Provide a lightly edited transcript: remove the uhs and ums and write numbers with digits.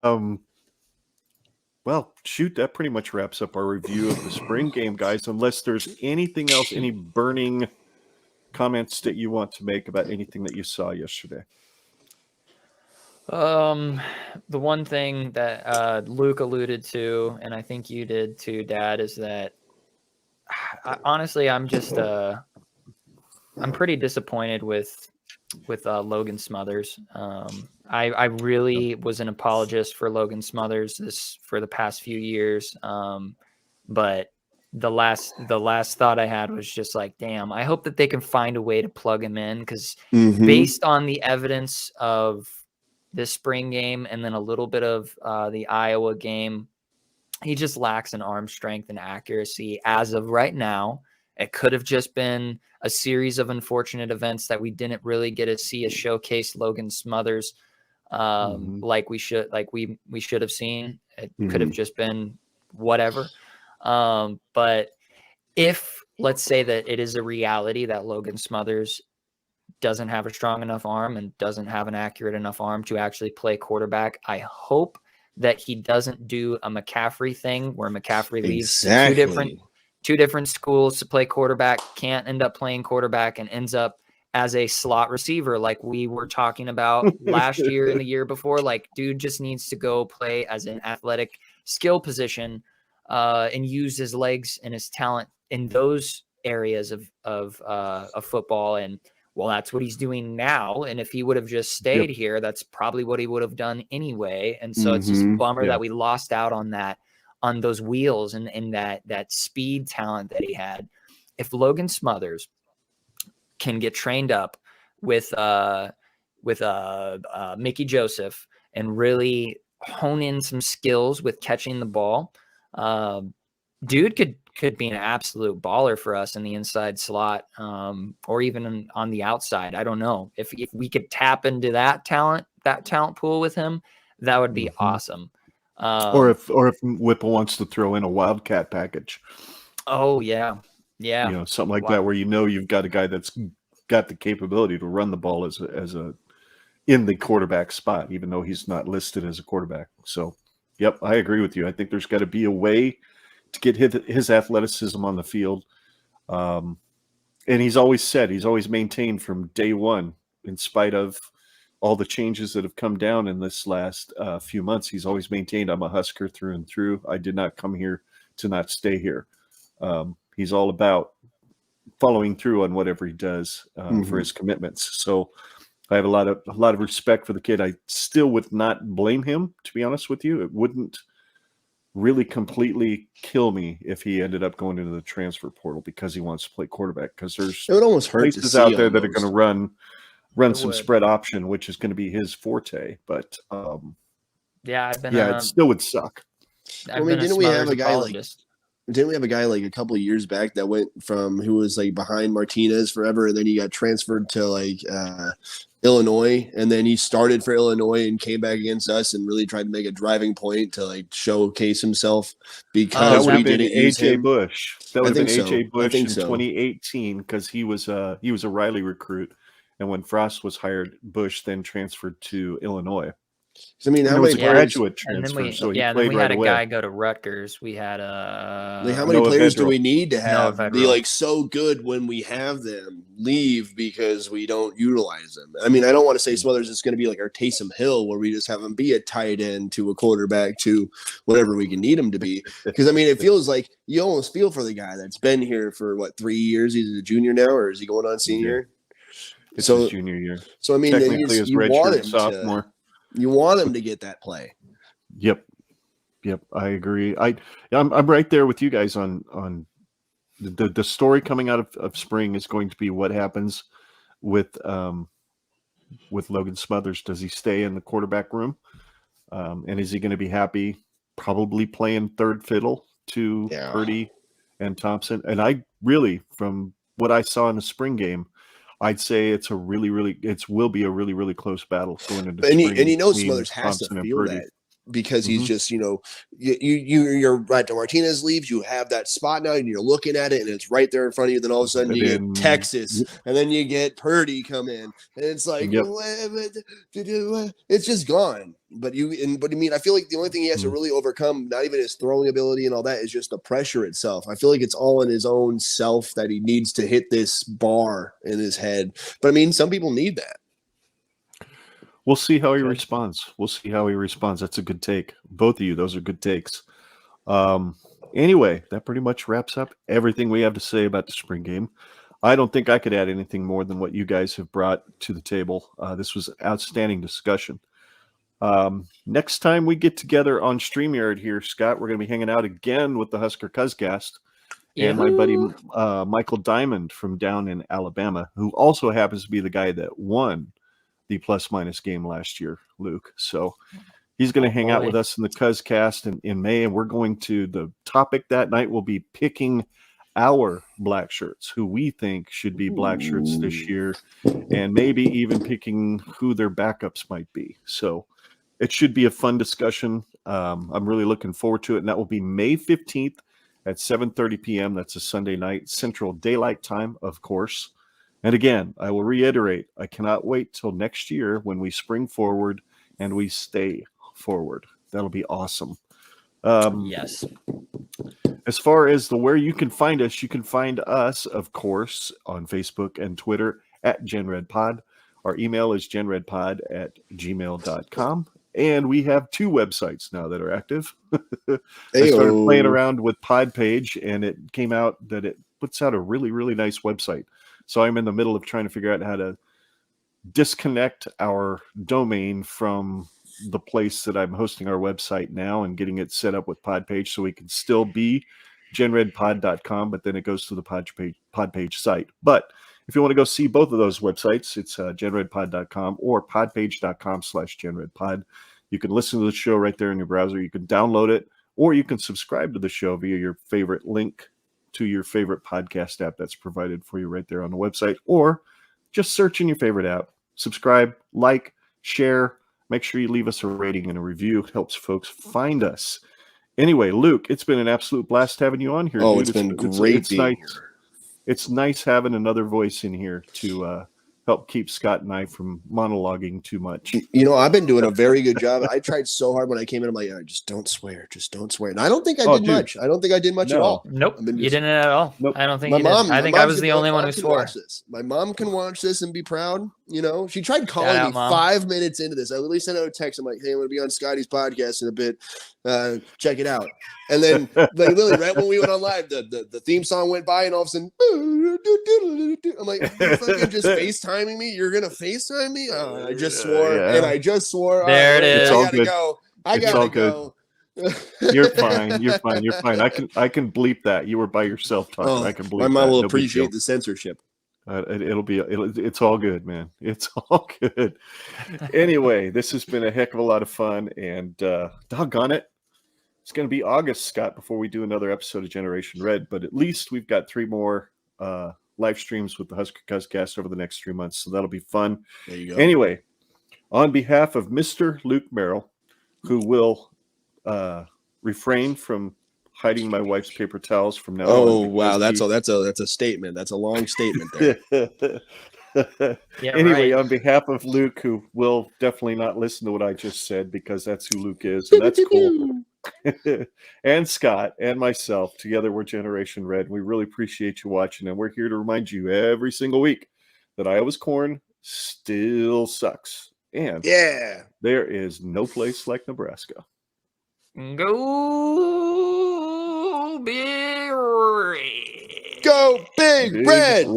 Um, well, shoot, that pretty much wraps up our review of the spring game, guys. Unless there's anything else, any burning comments that you want to make about anything that you saw yesterday. The one thing that Luke alluded to, and I think you did too, Dad, is that honestly, I'm pretty disappointed with Logan Smothers. I really was an apologist for Logan Smothers for the past few years. But the last thought I had was just like, damn, I hope that they can find a way to plug him in, because based on the evidence of this spring game and then a little bit of the Iowa game, he just lacks in arm strength and accuracy as of right now. It could have just been a series of unfortunate events that we didn't really get to see a showcase Logan Smothers like we should have seen. It could have just been whatever. But if, let's say that it is a reality that Logan Smothers doesn't have a strong enough arm and doesn't have an accurate enough arm to actually play quarterback, I hope that he doesn't do a McCaffrey thing where McCaffrey leaves two different schools to play quarterback, can't end up playing quarterback, and ends up as a slot receiver like we were talking about last year and the year before. Like, dude just needs to go play as an athletic skill position and use his legs and his talent in those areas of football. And well, that's what he's doing now. And if he would have just stayed here, that's probably what he would have done anyway. And so it's just a bummer that we lost out on that, on those wheels and that speed talent that he had. If Logan Smothers can get trained up with Mickey Joseph and really hone in some skills with catching the ball, dude could be an absolute baller for us in the inside slot, or even on the outside. I don't know if we could tap into that talent pool with him, that would be awesome. Or if Whipple wants to throw in a Wildcat package. Oh yeah. Something like that, where you've got a guy that's got the capability to run the ball as a in the quarterback spot, even though he's not listed as a quarterback. So, yep, I agree with you. I think there's got to be a way to get his athleticism on the field. And he's always maintained from day one, in spite of all the changes that have come down in this last few months, he's always maintained, I'm a Husker through and through. I did not come here to not stay here. He's all about following through on whatever he does for his commitments. So I have a lot of respect for the kid. I still would not blame him, to be honest with you. It wouldn't really completely kill me if he ended up going into the transfer portal because he wants to play quarterback, because there's places out there that are going to run some spread option, which is going to be his forte. But it still would suck. Didn't we have a guy like a couple of years back that went from, who was like behind Martinez forever, and then he got transferred to like Illinois, and then he started for Illinois and came back against us and really tried to make a driving point to like showcase himself because we didn't use him. Bush. That would have been AJ Bush in 2018, because he was a Riley recruit, and when Frost was hired, Bush then transferred to Illinois. I mean, how many graduate transfer? Then we had a guy go to Rutgers. We had how many players do we need to have be like so good when we have them leave because we don't utilize them? I mean, I don't want to say Smothers is going to be like our Taysom Hill, where we just have him be a tight end to a quarterback to whatever we can need him to be. Because I mean, it feels like you almost feel for the guy that's been here for 3 years. He's a junior now, or is he going on senior? It's his junior year. So I mean, technically his redshirt sophomore. You want him to get that play. Yep, I agree. I'm right there with you guys on the story coming out of spring is going to be what happens with Logan Smothers. Does he stay in the quarterback room? And is he going to be happy probably playing third fiddle to Purdy and Thompson? And I really, from what I saw in the spring game, I'd say it will be a really, really close battle going into spring. And he knows Smothers has to feel that, because he's just, you're right. To Martinez leaves, you have that spot now, and you're looking at it, and it's right there in front of you. Then all of a sudden you get Texas, and then you get Purdy come in, and it's like, it's just gone. But I mean, I feel like the only thing he has to really overcome, not even his throwing ability and all that, is just the pressure itself. I feel like it's all in his own self that he needs to hit this bar in his head. But I mean, some people need that. We'll see how he responds. That's a good take. Both of you, those are good takes. Anyway, that pretty much wraps up everything we have to say about the spring game. I don't think I could add anything more than what you guys have brought to the table. This was an outstanding discussion. Next time we get together on StreamYard here, Scott, we're going to be hanging out again with the Husker Cuz Cast and my buddy Michael Diamond from down in Alabama, who also happens to be the guy that won the plus-minus game last year, Luke. So he's going to hang out with us in the Cuz Cast in May, and we're going to, the topic that night will be picking our black shirts, who we think should be black shirts this year, and maybe even picking who their backups might be. So it should be a fun discussion. I'm really looking forward to it, and that will be May 15th at 7:30 p.m. That's a Sunday night, Central Daylight Time, of course. And again, I will reiterate, I cannot wait till next year when we spring forward and we stay forward. That'll be awesome. Yes. As far as where you can find us, of course, on Facebook and Twitter at GenRedPod. Our email is genredpod@gmail.com. And we have 2 websites now that are active. I started playing around with Podpage, and it came out that it puts out a really, really nice website. So I'm in the middle of trying to figure out how to disconnect our domain from the place that I'm hosting our website now and getting it set up with Podpage so we can still be genredpod.com, but then it goes to the Podpage site. But if you want to go see both of those websites, it's genredpod.com or podpage.com/genredpod. You can listen to the show right there in your browser. You can download it, or you can subscribe to the show via your favorite link to your favorite podcast app that's provided for you right there on the website, or just search in your favorite app. Subscribe, like, share. Make sure you leave us a rating and a review. It helps folks find us. Anyway, Luke, it's been an absolute blast having you on here. Oh, dude. it's been great being here. It's nice having another voice in here to help keep Scott and I from monologuing too much. You know, I've been doing a very good job. I tried so hard when I came in. I'm like, just don't swear. And I don't think I did much. I don't think I did much at all. Nope. You didn't at all. Nope. I don't think you did. I think I was the only one who swore. My mom can watch this and be proud. You know, she tried calling me 5 minutes into this. I literally sent out a text. I'm like, hey, I'm going to be on Scotty's podcast in a bit. Check it out. And then, like, literally, right when we went on live, the theme song went by, and all of a sudden, I'm like, you're fucking just FaceTiming me? You're going to FaceTime me? Oh, I just swore. And I just swore. There it is. I gotta go. You're fine. I can bleep that. You were by yourself talking. I can bleep that. My mom will appreciate the censorship. It's all good, man. It's all good. Anyway, this has been a heck of a lot of fun, and doggone it, it's going to be August, Scott, before we do another episode of Generation Red. But at least we've got 3 more live streams with the Husker Cuz Cast over the next 3 months, so that'll be fun. There you go. Anyway, on behalf of Mr. Luke Merrill, who will refrain from hiding my wife's paper towels from now on. Oh wow, that's a statement. That's a long statement there. Anyway, on behalf of Luke, who will definitely not listen to what I just said because that's who Luke is, and that's cool. And Scott and myself, together we're Generation Red. We really appreciate you watching, and we're here to remind you every single week that Iowa's corn still sucks. And there is no place like Nebraska. Go Big Red! Go Big Red!